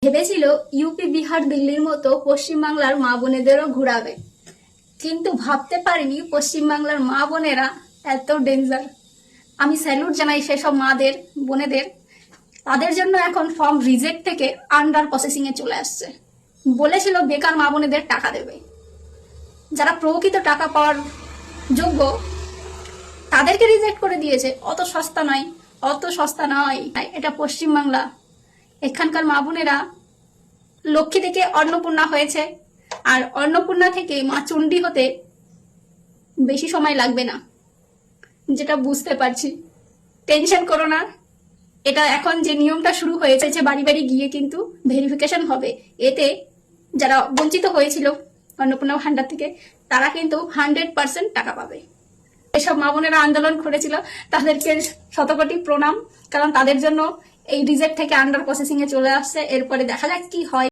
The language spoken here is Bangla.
ভেবেছিল ইউপি, বিহার, দিল্লির মতো পশ্চিমবাংলার মা বোনেদেরও ঘুরাবে, কিন্তু ভাবতে পারিনি পশ্চিমবাংলার মা বোনেরা এত ডেঞ্জার। আমি স্যালুট জানাই সেসব মাদের, বোনেদের। তাদের জন্য এখন ফর্ম রিজেক্ট থেকে আন্ডার প্রসেসিং এ চলে আসছে। বলেছিল বেকার মা বোনেদের টাকা দেবে, যারা প্রকৃত টাকা পাওয়ার যোগ্য তাদেরকে রিজেক্ট করে দিয়েছে। অত সস্তা নয়, অত সস্তা নয়। এটা পশ্চিমবাংলা। এখানকার মা বোনেরা লক্ষ্মী থেকে অন্নপূর্ণা হয়েছে, আর অন্নপূর্ণা থেকে মা চণ্ডী হতে বেশি সময় লাগবে না, যেটা বুঝতে পারছি। টেনশন করো না, এটা এখন যে নিয়মটা শুরু হয়েছে যে বাড়ি বাড়ি গিয়ে কিন্তু ভেরিফিকেশন হবে, এতে যারা বঞ্চিত হয়েছিল অন্নপূর্ণা ভান্ডার থেকে তারা কিন্তু 100% টাকা পাবে। এসব মা বোনেরা আন্দোলন করেছিল, তাদেরকে শতকোটি প্রণাম, কারণ তাদের জন্য এই রিজেক্ট থেকে আন্ডার প্রসেসিং এ চলে আসছে। এরপরে দেখা যাক কি হয়।